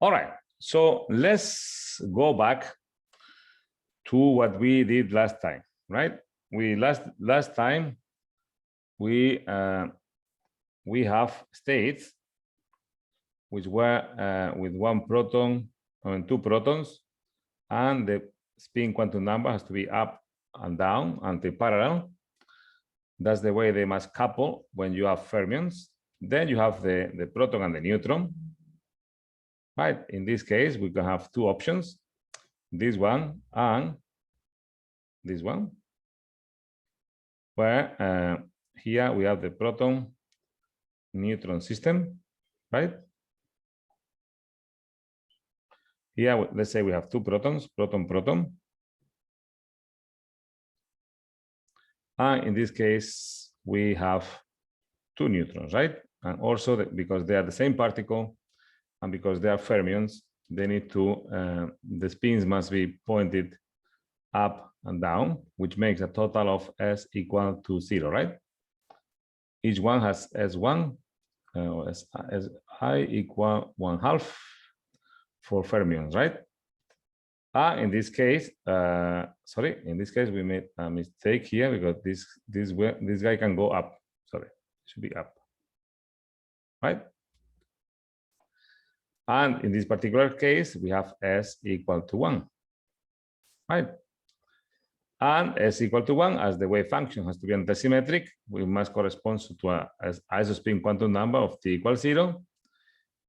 All right, so let's go back to what we did last time, right? Last time we have states which were with one proton and two protons, and the spin quantum number has to be up and down anti-parallel. That's the way they must couple when you have fermions. Then you have the proton and the neutron. Right, in this case, we can have two options, this one and this one, where here we have the proton neutron system, right? Here, let's say we have two protons, proton, proton. And in this case, we have two neutrons, right? And also because they are the same particle and because they are fermions, they need to, the spins must be pointed up and down, which makes a total of S equal to 0, right? Each one has S1, as I equal 1/2 for fermions, right? In this case, sorry, in this case we made a mistake here because this guy can go up. Sorry, it should be up, right? And in this particular case, we have S equal to 1, right? And S equal to 1, as the wave function has to be antisymmetric, we must correspond to an isospin quantum number of t equals 0,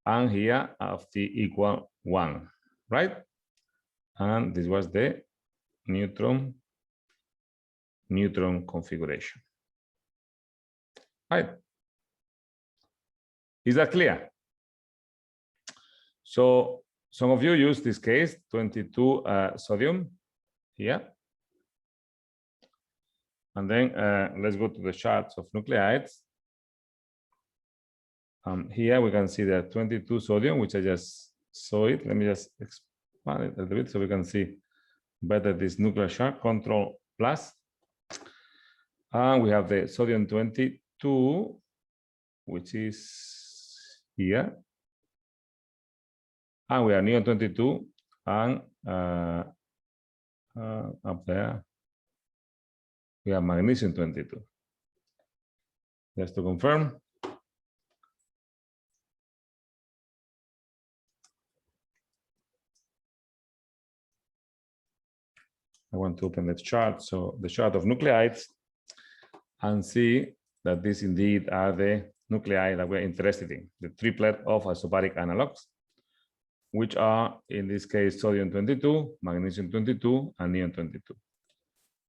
and here of t equal 1, right? And this was the neutron configuration, right? Is that clear? So some of you use this case 22 sodium here, and then let's go to the charts of nucleides. Here we can see the 22 sodium, which I just saw it. Let me just expand it a little bit so we can see better this nuclear chart. Control plus. And we have the sodium 22, which is here. And we are neon 22, and up there we have magnesium 22. Just to confirm. I want to open the chart, so the chart of nucleides, and see that these indeed are the nuclei that we're interested in, the triplet of isobaric analogs, which are, in this case, sodium 22, magnesium 22, and neon 22.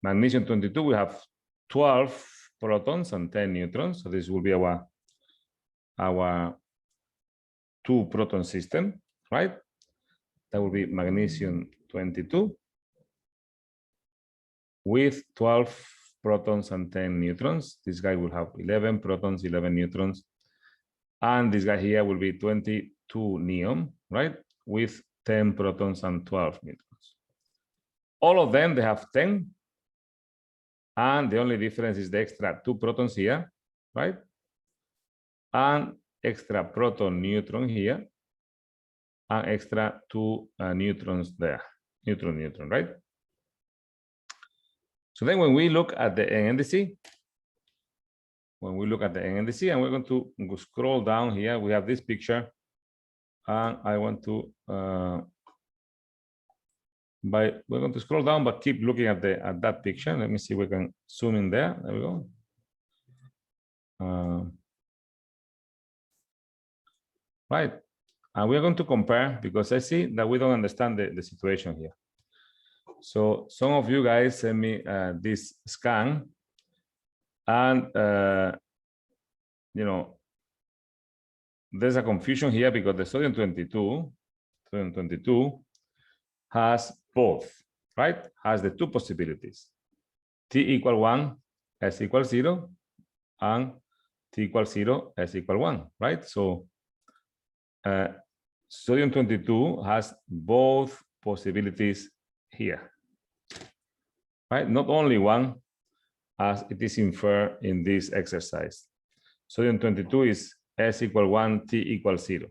Magnesium 22, we have 12 protons and 10 neutrons, so this will be our two proton system, right? That will be magnesium 22 with 12 protons and 10 neutrons. This guy will have 11 protons, 11 neutrons. And this guy here will be 22 neon, right? With 10 protons and 12 neutrons. All of them, they have 10. And the only difference is the extra 2 protons here, right? And extra proton neutron here. And extra 2 neutrons there. Neutron, right? So then when we look at the NDC, and we're going to scroll down here, we have this picture, and I want to, we're going to scroll down, but keep looking at that picture. Let me see if we can zoom in there. There we go. Right, and we're going to compare because I see that we don't understand the situation here. So some of you guys send me this scan, and you know, there's a confusion here because the sodium 22 has both, right? Has the two possibilities: t equal 1, s equal 0, and t equal 0, s equal 1, right? So sodium 22 has both possibilities here, right? Not only one, as it is inferred in this exercise. Sodium 22 is s equal 1, t equal 0.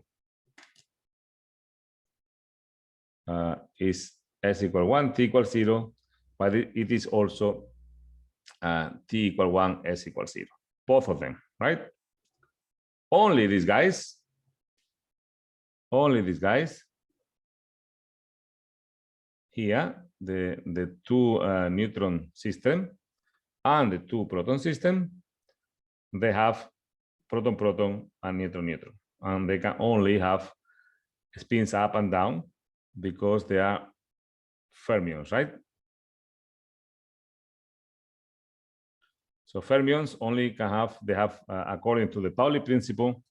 is s equal 1, t equals 0, but it is also t equal 1, s equals 0. Both of them, right? Only these guys, here, the two neutron system and the two proton system, they have proton-proton and neutron-neutron, and they can only have spins up and down because they are fermions, right? So fermions only can have, they have, according to the Pauli principle,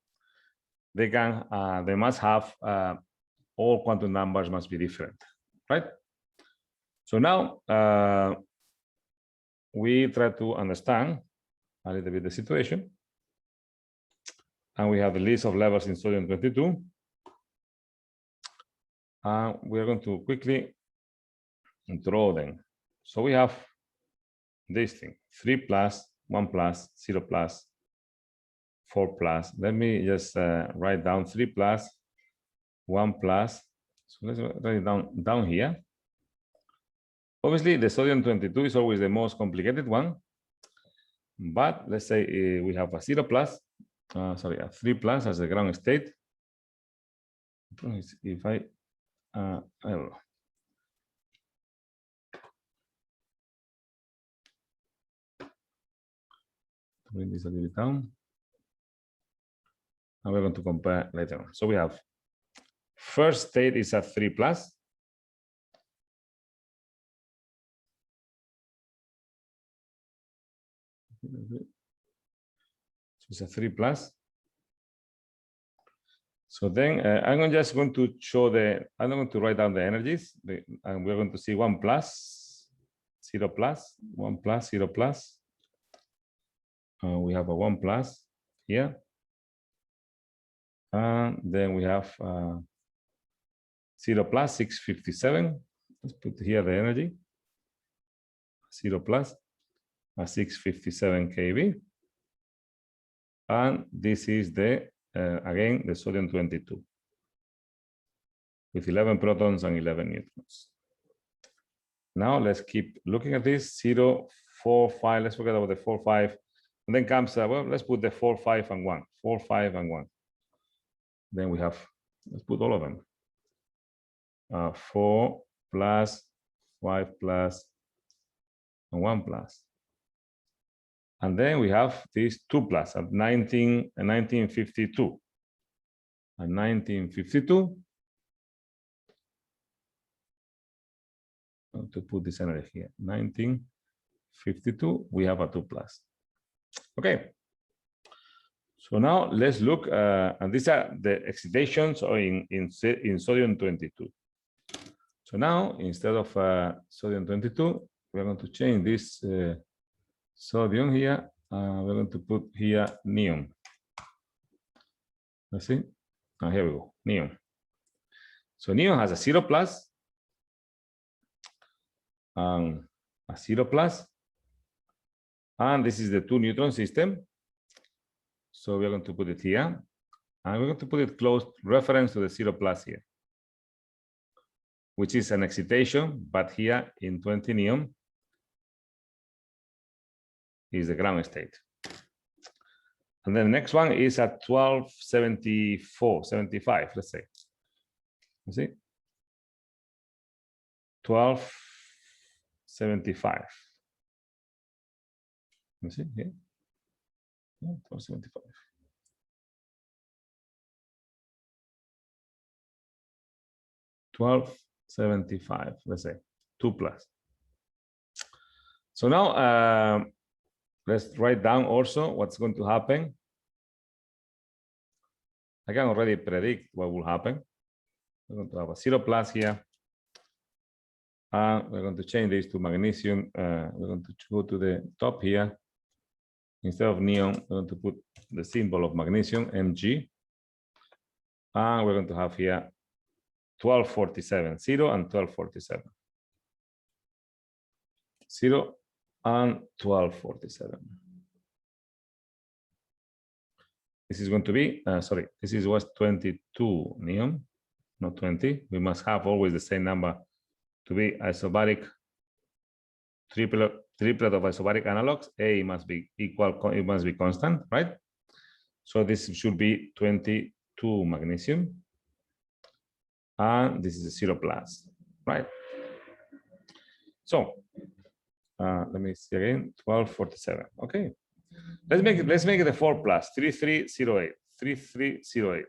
they must have all quantum numbers must be different, right? So now we try to understand a little bit the situation. And we have the list of levels in sodium 22. And we're going to quickly draw them. So we have this thing, 3 plus, 1 plus, 0 plus, 4 plus. Let me just write down 3 plus, 1 plus. So let's write it down here. Obviously, the sodium 22 is always the most complicated one. But let's say we have a 0 plus, a 3 plus as the ground state. If I don't know. Bring this a little bit down. And we're going to compare later on. So we have first state is a 3 plus. So it's a 3 plus. So then I'm just going to show I'm going to write down the energies, and we're going to see 1 plus, 0 plus, 1 plus, 0 plus. We have a 1 plus here. And then we have 0 plus, 657. Let's put here the energy. 0 plus, 657 keV. And this is the, again, the sodium 22 with 11 protons and 11 neutrons. Now let's keep looking at this 0, 4, 5. Let's forget about the 4, 5. And then comes, well, let's put the 4, 5, and 1. 4, 5, and 1. Then we have, let's put all of them. 4 plus, 5 plus, and 1 plus. And then we have this 2 plus at 1952. At 1952, to put this energy here, 1952, we have a 2 plus. Okay. So now let's look, and these are the excitations in sodium 22. So now, instead of sodium 22, we're going to change this sodium here. We're going to put here neon. Let's see. Oh, here we go, neon. So neon has a 0 plus, a 0 plus, and this is the 2 neutron system. So we're going to put it here, and we're going to put it close reference to the 0 plus here, which is an excitation, but here in 20 neon is the ground state. And then the next one is at 1274, 75, let's say. You see? 1275. You see here? 1275. $12.75, let's say 2 plus. So now let's write down also what's going to happen. I can already predict what will happen. We're going to have a 0 plus here. And we're going to change this to magnesium. We're going to go to the top here. Instead of neon, we're going to put the symbol of magnesium, Mg. And we're going to have here 1247, 0 and 1247. 0 and 1247. This is going to be, sorry, this is was 22 neon. not 20. We must have always the same number to be isobaric triplet of isobaric analogs. A must be equal, it must be constant, right? So this should be 22 magnesium. And this is a 0 plus, right? So let me see again, 1247. Okay. Let's make it a 4 plus, 3308. 3308.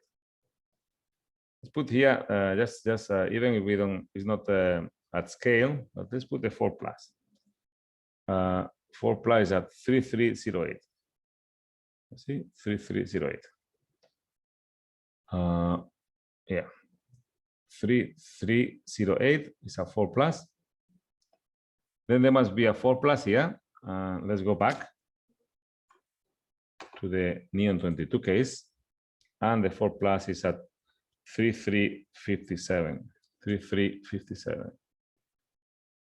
Let's put here just even if we don't, it's not at scale, but let's put the 4 plus. 4 plus is at 3308. See, 3308. Yeah, 3308 is a 4 plus. Then there must be a 4 plus here. Let's go back to the neon 22 case, and the 4 plus is at 3357. 3357.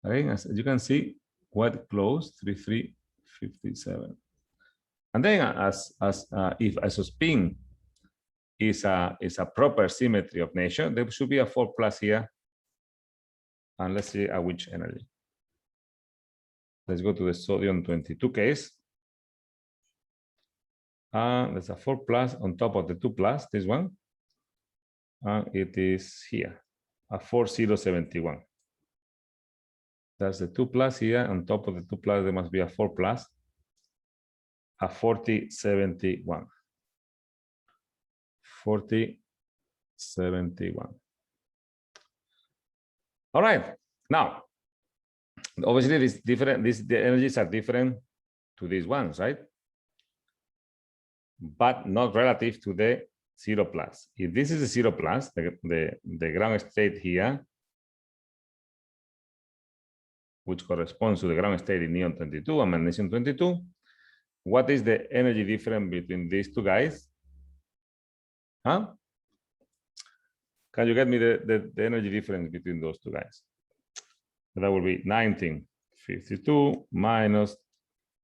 Okay, as you can see, quite close, 3357. And then as if isospin is a proper symmetry of nature, there should be a 4 plus here. And let's see at which energy. Let's go to the sodium 22 case. There's a 4 plus on top of the 2 plus, this one. And it is here, a 4071. That's the 2 plus here. On top of the 2 plus, there must be a 4 plus, a 4071. 4071. All right. Now, obviously, the energies are different to these ones, right? But not relative to the 0 plus. If this is a 0 plus, the ground state here, which corresponds to the ground state in neon 22 and magnesium 22, what is the energy difference between these two guys? Huh? Can you get me the energy difference between those two guys? That will be 1952 minus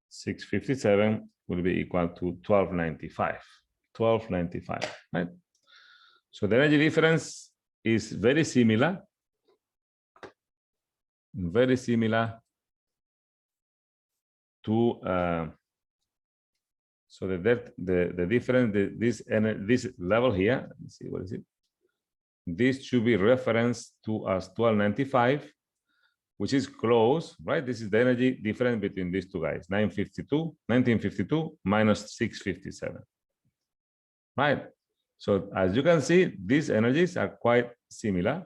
657 will be equal to 1295. 1295, right? So the energy difference is very similar to so the difference, this level here, let me see, what is it? This should be referenced to as 1295, which is close, right? This is the energy difference between these two guys, 1952 minus 657, right? So as you can see, these energies are quite similar.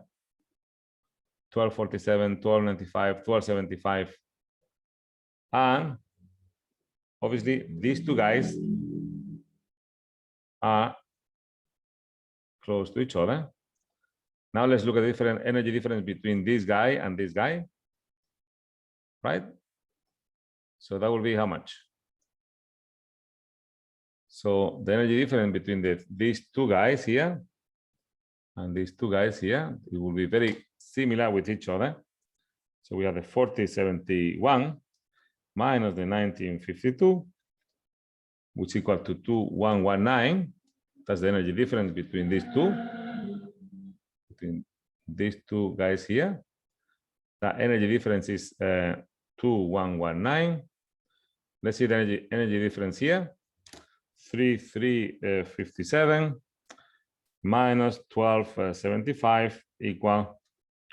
1247, 1295, 1275. And obviously, these two guys are close to each other. Now let's look at the different energy difference between this guy and this guy, right? So that will be how much? So the energy difference between these two guys here and these two guys here, it will be very similar with each other. So we have the 4071 minus the 1952, which is equal to 2119. That's the energy difference between these two. Between these two guys here. The energy difference is 2119. Let's see the energy difference here. 3357 minus 1275 equal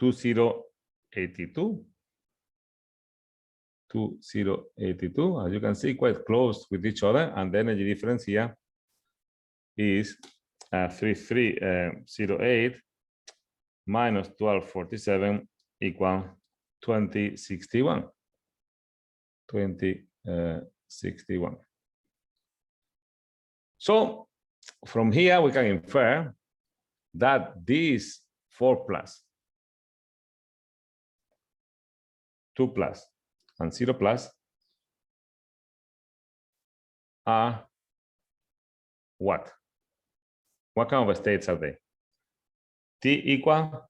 2082. 2082, as you can see, quite close with each other, and the energy difference here is 3308 minus 1247 equal 2061. 2061. So from here we can infer that these 4 plus, 2 plus, and 0 plus are what? What kind of states are they? T equal,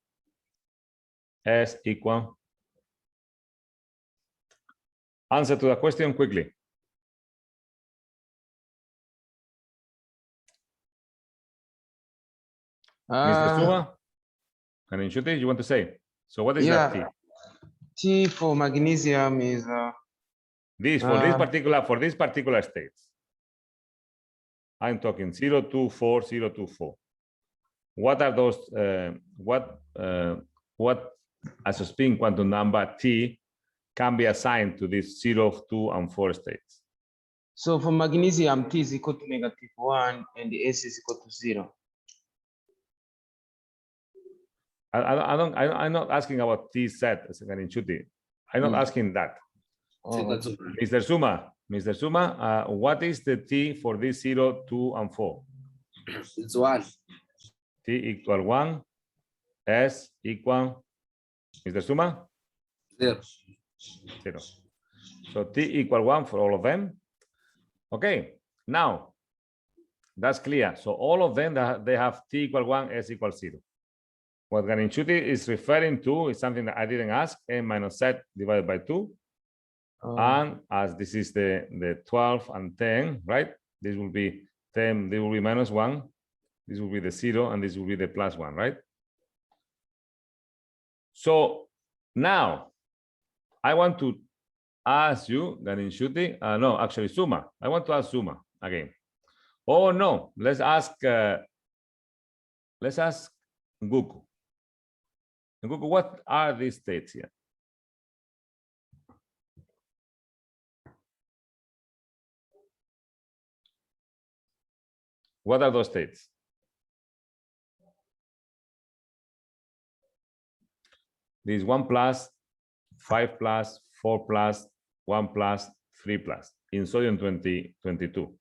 S equal. Answer to the question quickly. Mr. Suba? And in Shuti, you want to say? So what is that T? T for magnesium is This for this particular states. I'm talking 0, 2, 4, 0, 2, 4. What are those? What isospin quantum number T can be assigned to these 0, 2, and 4 states? so for magnesium T is equal to -1 and the S is equal to 0. I'm not asking about T set as an Shuti. I'm not asking that. Mr. Suma, what is the T for this 0, 2, and 4? It's 1. T equal 1, S equal, Mr. Suma? 0. 0. So T equal 1 for all of them. Okay, now that's clear. So all of them, they have T equal 1, S equal 0. What Ganinchuti is referring to is something that I didn't ask, n minus z divided by 2. And as this is the 12 and 10, right? This will be 10, this will be -1. This will be the 0, and this will be the +1, right? So now I want to ask you, Ganinchuti, no, actually Suma. I want to ask Suma again. Oh no, let's ask Guku. Guku, what are these states here? What are those states? This 1 plus, 5 plus, 4 plus, 1 plus, 3 plus in sodium 2022.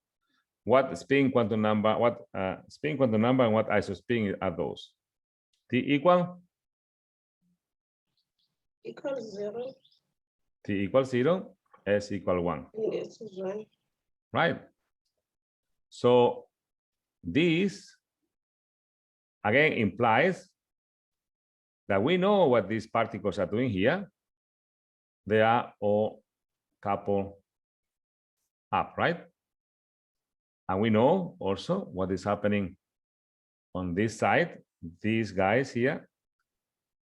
What spin quantum number? What spin quantum number and what isospin are those? T equal? Equals 0. T equals 0. S equal 1. Yes, is 1. Right. So this again implies that we know what these particles are doing here. They are all coupled up, right? And we know also what is happening on this side, these guys here.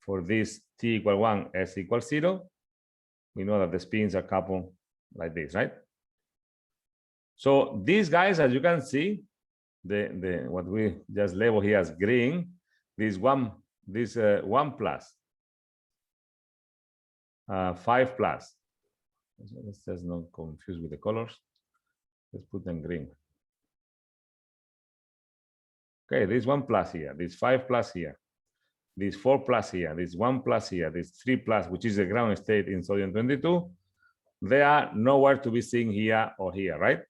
For this T equal 1, S equals 0, we know that the spins are coupled like this, right? So these guys, as you can see, the what we just label here as green, this 1 plus, 5 plus. Let's just not confuse with the colors. Let's put them green. Okay, this 1 plus here, this 5 plus here, this 4 plus here, this 1 plus here, this 3 plus, which is the ground state in sodium 22, they are nowhere to be seen here or here, right?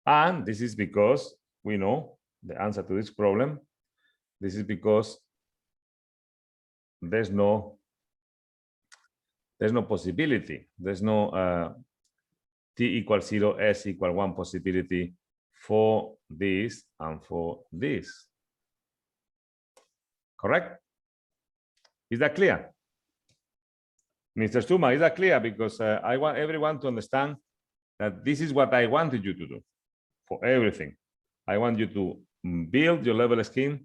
And this is because we know the answer to this problem. This is because there's no possibility. There's no T equals 0, S equal 1 possibility for this and for this. Correct? Is that clear? Mr. Suma, is that clear? Because I want everyone to understand that this is what I wanted you to do for everything. I want you to build your level scheme.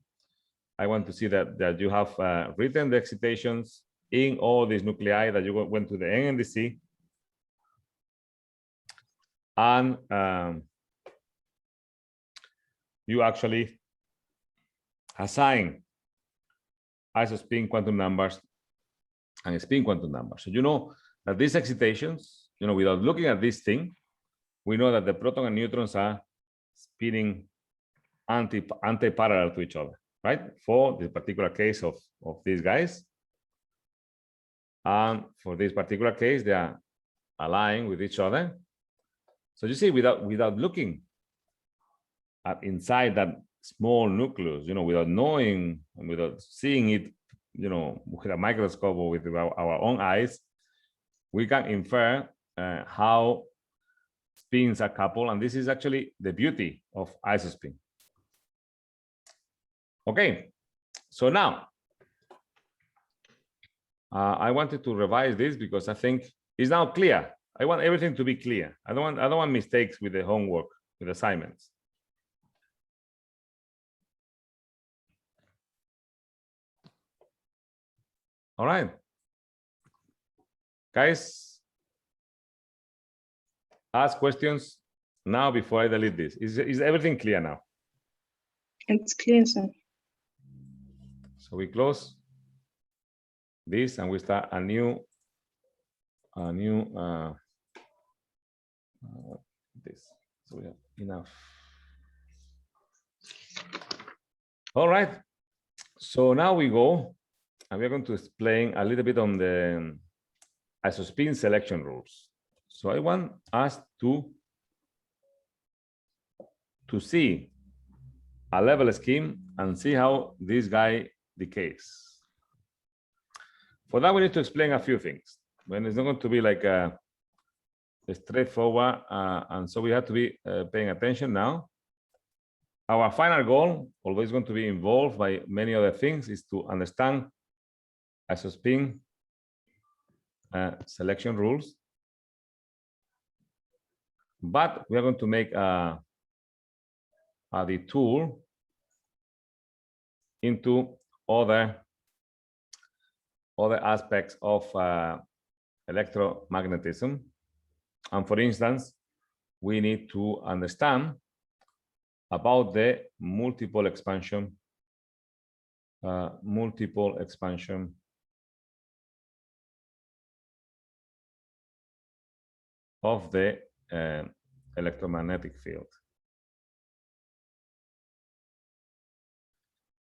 I want to see that you have written the excitations in all these nuclei, that you went to the N and the C. And you actually assign isospin quantum numbers and spin quantum numbers. So you know that these excitations, you know, without looking at this thing, we know that the proton and neutrons are spinning anti-parallel to each other, right? For the particular case of these guys. And for this particular case, they are aligned with each other. So you see, without looking at inside that small nucleus, you know, without knowing, without seeing it, you know, with a microscope or with our own eyes, we can infer how spins are coupled, and this is actually the beauty of isospin. Okay, so now I wanted to revise this because I think it's now clear. I want everything to be clear. I don't want mistakes with the homework, with assignments. All right. Guys, ask questions now before I delete this. Is everything clear now? It's clear, sir. So we close this and we start a new this. So we have enough. All right. So now we go and we're going to explain a little bit on the isospin selection rules. So I want us to see a level scheme and see how this guy decays. For that, we need to explain a few things. When it's not going to be like a straightforward, and so we have to be paying attention now. Our final goal, although it's going to be involved by many other things, is to understand isospin selection rules. But we are going to make the tool into other aspects of electromagnetism. And for instance, we need to understand about the multipole expansion of the electromagnetic field.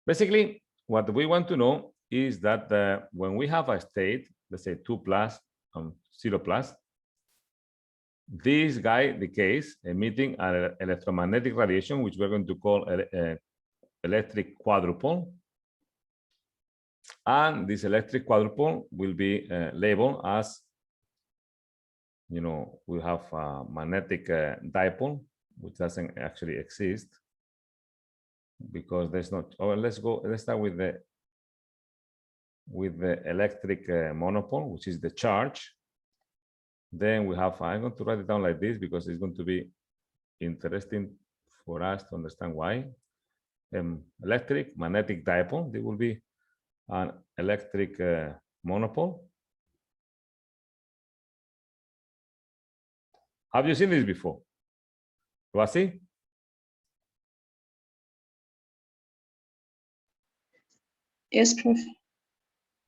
Basically, what we want to know is that when we have a state, let's say 2 plus and 0 plus, this guy decays, emitting an electromagnetic radiation, which we're going to call electric quadrupole. And this electric quadrupole will be labeled as, you know, we have a magnetic dipole, which doesn't actually exist because there's not. Oh, let's start with the electric monopole, which is the charge. Then we have, I'm going to write it down like this because it's going to be interesting for us to understand why. Electric magnetic dipole, there will be an electric monopole. Have you seen this before? Vasi? Yes, Prof.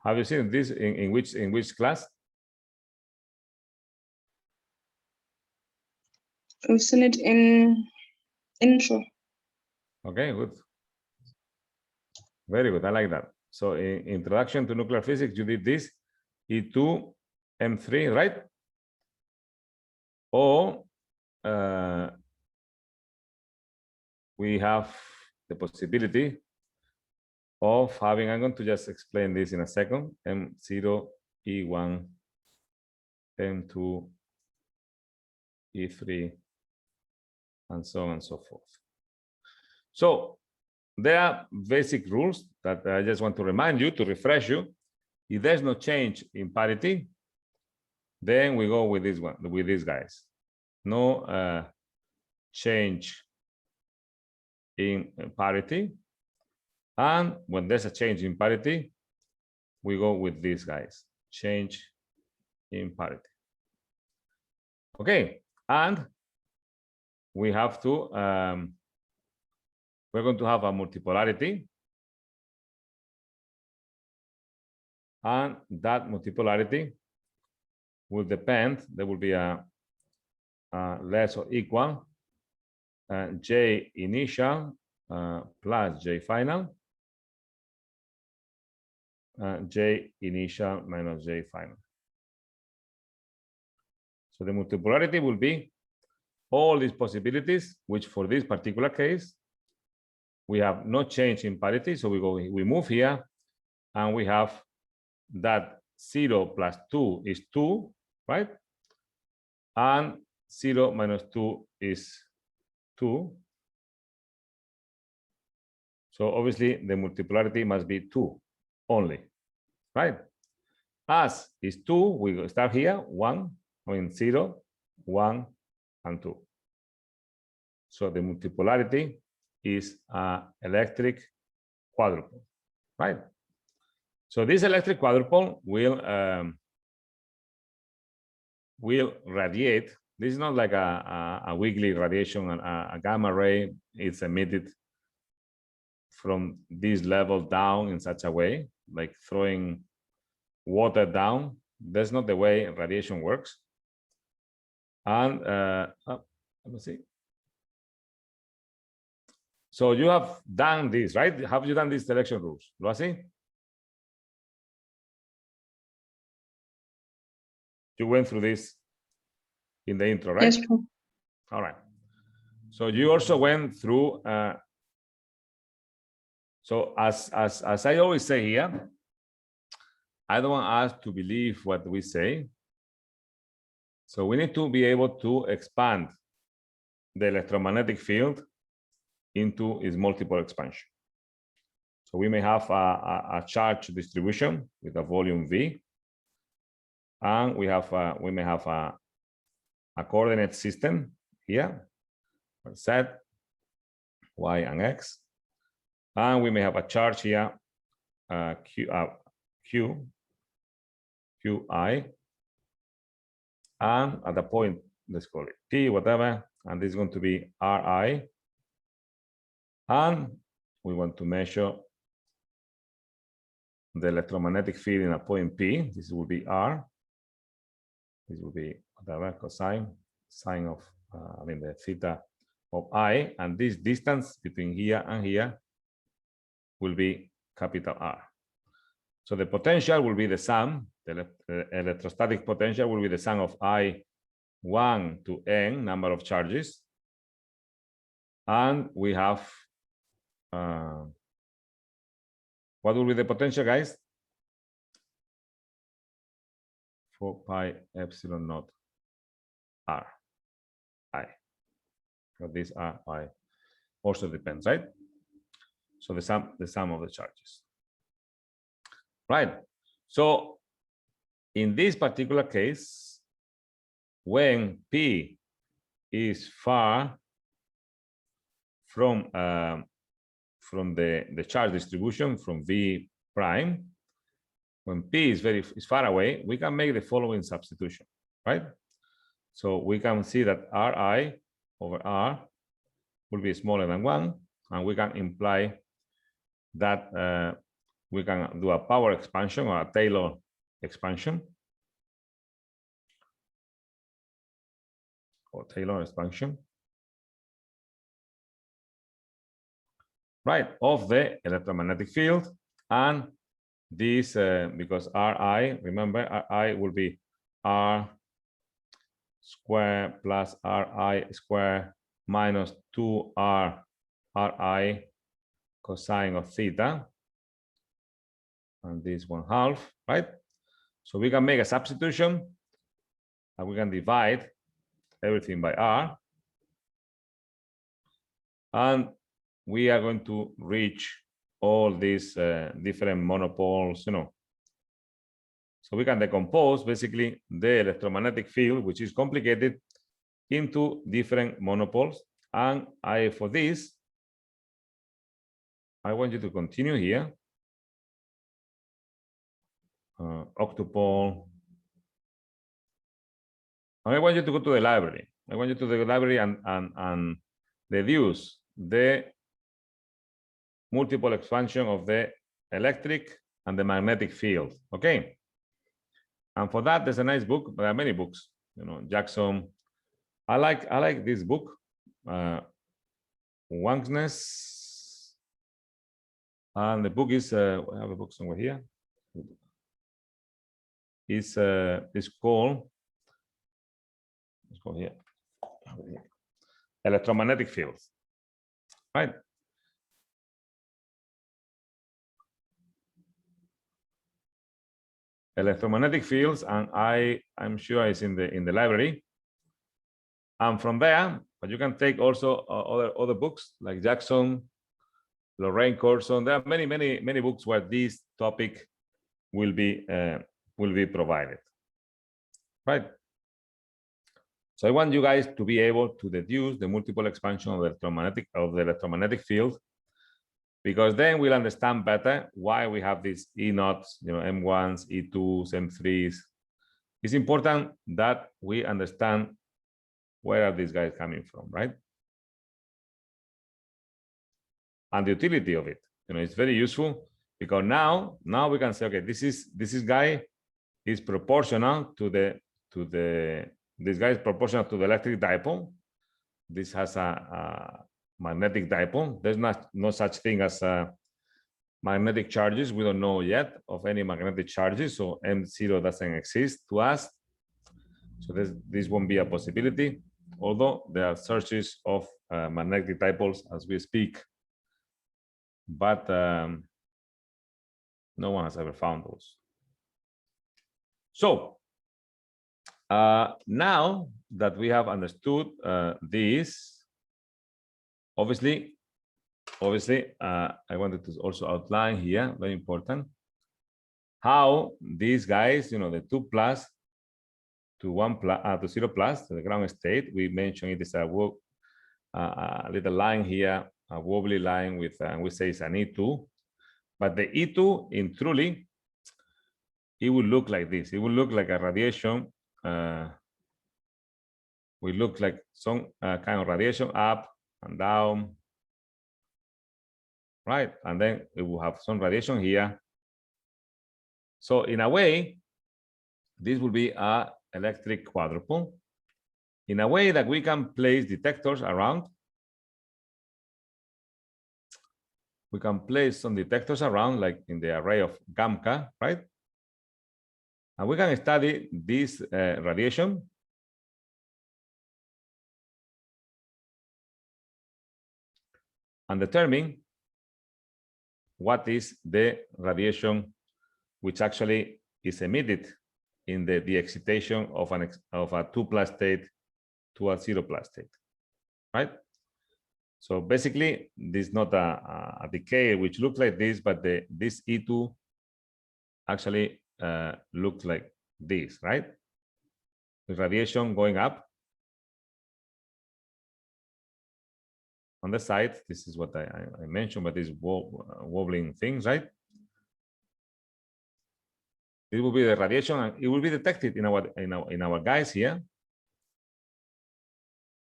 Have you seen this in which class? We've seen it in intro. Okay, good. Very good. I like that. So in Introduction to Nuclear Physics, you did this E2, M3, right? Or we have the possibility of having, I'm going to just explain this in a second, M0, E1, M2, E3, and so on and so forth. So there are basic rules that I just want to remind you, to refresh you. If there's no change in parity, then we go with this one, with these guys. No change in parity. And when there's a change in parity, we go with these guys, change in parity. Okay, and we have to, we're going to have a multipolarity. And that multipolarity will depend, there will be a less or equal J initial plus J final, J initial minus J final. So the multipolarity will be all these possibilities, which for this particular case, we have no change in parity. So we move here and we have that 0 plus 2 is 2, right? And 0 minus 2 is 2. So obviously the multipolarity must be 2 only, right? As is 2, we start here, 0, 1, and 2. So the multipolarity is electric quadrupole, right? So this electric quadrupole will radiate. This is not like a weakly radiation, a gamma ray. It's emitted from this level down in such a way, like throwing water down. That's not the way radiation works. And let me see. So you have done this, right? Have you done these selection rules? ¿Lo así? You went through this in the intro, right? Yes, Prof. All right. So you also went through. So as I always say here, I don't want us to believe what we say. So we need to be able to expand the electromagnetic field into its multiple expansion. So we may have a charge distribution with a volume V, and we may have a coordinate system here, Z, Y, and X, and we may have a charge here, QI, and at the point, let's call it P, whatever, and this is going to be RI, and we want to measure the electromagnetic field in a point P. This will be R. This will be whatever cosine, sine of, the theta of I, and this distance between here and here will be capital R. So the potential will be the sum, the electrostatic potential will be the sum of I1 to N, number of charges. And we have, what will be the potential, guys? 4 pi epsilon naught R I. So this R I also depends, right? So the sum of the charges. Right. So in this particular case, when P is far from the charge distribution, from V prime, when P is far away, we can make the following substitution, right? So we can see that Ri over R will be smaller than 1, and we can imply that we can do a power expansion or a Taylor expansion, right, of the electromagnetic field. And this, because Ri, remember, Ri will be R square plus Ri square minus 2R Ri cosine of theta, and this 1/2, right? So we can make a substitution, and we can divide everything by R, and we are going to reach all these different monopoles, So we can decompose basically the electromagnetic field, which is complicated, into different monopoles. And for this, I want you to continue here. Octopole. And I want you to go to the library. I want you to the library and deduce the multiple expansion of the electric and the magnetic field. Okay. And for that, there's a nice book. There are many books. Jackson. I like this book. Wangsness. And the book is. I have a book somewhere here. It's called. Let's go here. Electromagnetic fields. Right. Electromagnetic fields, and I'm sure it's in the library. And from there, but you can take also other books like Jackson, Lorraine Corson. There are many books where this topic will be provided. Right. So I want you guys to be able to deduce the multiple expansion of the electromagnetic field because then we'll understand better why we have these E naughts, M1s, E2s, M3s. It's important that we understand where are these guys coming from, right? And the utility of it, it's very useful because now we can say, okay, this guy is proportional to this guy is proportional to the electric dipole. This has a magnetic dipole. There's no such thing as magnetic charges. We don't know yet of any magnetic charges, so M0 doesn't exist to us. So this won't be a possibility, although there are searches of magnetic dipoles as we speak, but no one has ever found those. So now that we have understood this, obviously, I wanted to also outline here, very important, how these guys, the 2 plus to 1 plus to 0 plus, to the ground state, we mentioned it is a little line here, a wobbly line with, we say it's an E2, but the E2 in truly, it will look like this. It will look like a radiation. Will look like some kind of radiation up and down, right? And then it will have some radiation here. So in a way, this will be a electric quadrupole. In a way that we can place detectors around. We can place some detectors around, like in the array of Gamma, right? And we can study this radiation and determine what is the radiation which actually is emitted in the excitation of a 2 plus state to a 0 plus state, right? So basically, this is not a decay which looks like this, but this E2 actually looks like this, right? The radiation going up on the side. This is what I mentioned, but these wobbling things, right? It will be the radiation, and it will be detected in our guys here.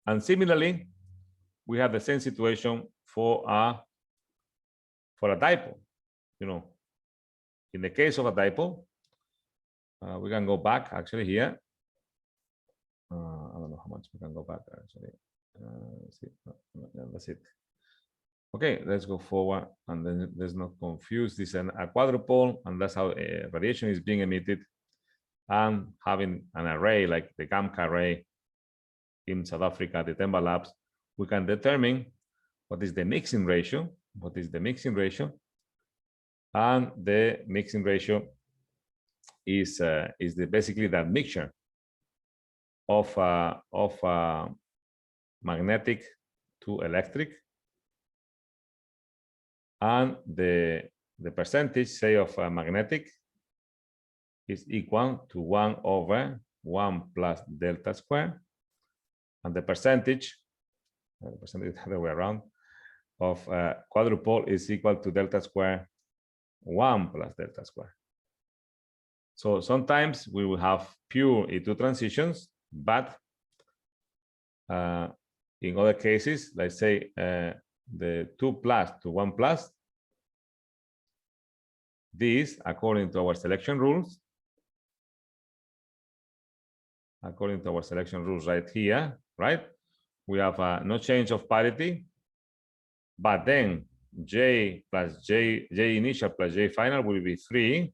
And similarly, we have the same situation for a dipole. In the case of a dipole, we can go back actually here. I don't know how much we can go back actually. That's it. Okay, let's go forward, and then let's not confuse this and a quadrupole, and that's how radiation is being emitted. And having an array like the Gamma array in South Africa, the Temba Labs, we can determine what is the mixing ratio. What is the mixing ratio? And the mixing ratio is basically that mixture of magnetic to electric, and the percentage, say, of magnetic is equal to 1 over 1 plus delta square, and the percentage the other way around of quadrupole is equal to delta square 1 plus delta square. So sometimes we will have pure E2 transitions, but in other cases, let's say the 2 plus to 1 plus, this, according to our selection rules, right here, right? We have no change of parity, but then J initial plus J final will be 3.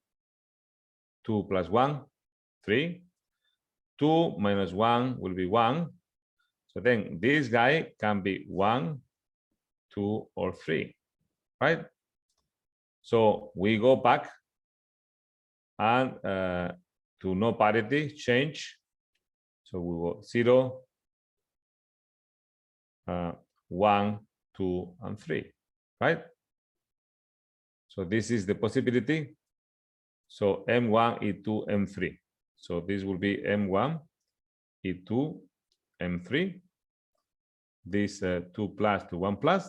2 plus 1, 3. 2 minus 1 will be 1. So then this guy can be 1, 2, or 3, right? So we go back and to no parity change. So we go 0, 1, 2, and 3, right? So this is the possibility. So M1, E2, M3. So this will be M1, E2, M3. This 2 plus to 1 plus.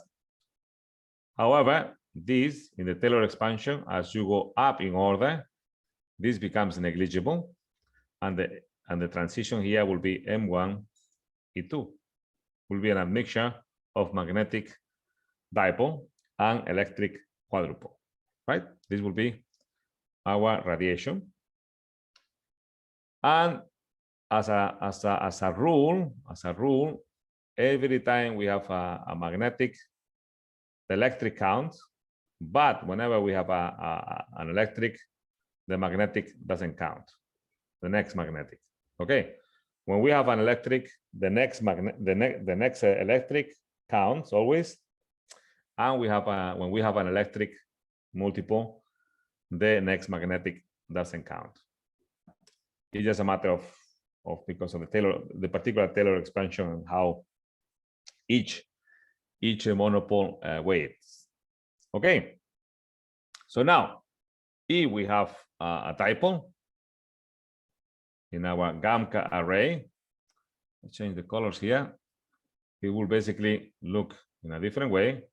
However, this in the Taylor expansion, as you go up in order, this becomes negligible, and the transition here will be M1 E2. Will be an admixture of magnetic dipole and electric quadrupole, right? This will be our radiation. And as a rule, every time we have a magnetic, the electric counts, but whenever we have an electric, the magnetic doesn't count. The next magnetic, okay? When we have an electric, the next electric counts always, and when we have an electric multipole, the next magnetic doesn't count. It's just a matter of because of the particular Taylor expansion and how each monopole weighs. Okay. So now, if we have a dipole in our Gamma array, let's change the colors here. It will basically look in a different way.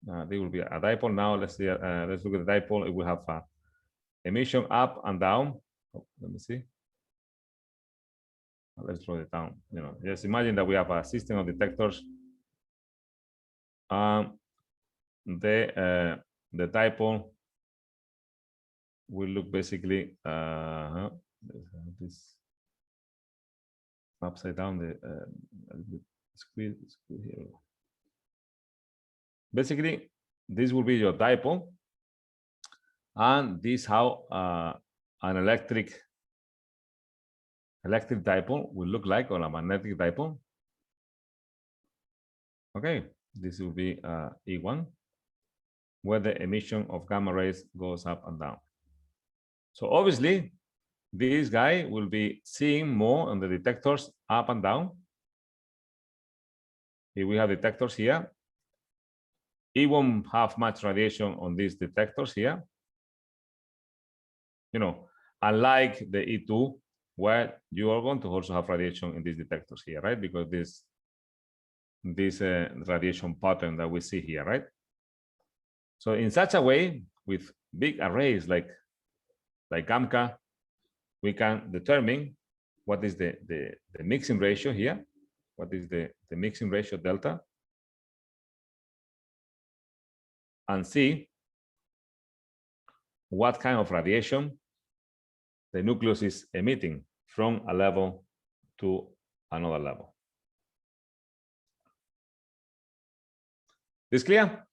There will be a dipole now. Let's look at the dipole. It will have emission up and down. Oh, let me see. Let's draw it down. You know, just imagine that we have a system of detectors. The dipole will look basically this upside down. The squid here. Basically, this will be your dipole, and this how an electric dipole will look like, or a magnetic dipole. Okay, this will be E1, where the emission of gamma rays goes up and down. So obviously, this guy will be seeing more on the detectors up and down. If we have detectors here, it won't have much radiation on these detectors here. You know, unlike the E2, where you are going to also have radiation in these detectors here, right? Because this radiation pattern that we see here, right? So in such a way, with big arrays like Gamma, we can determine what is the mixing ratio here. What is the mixing ratio delta? And see what kind of radiation the nucleus is emitting from a level to another level. Is clear?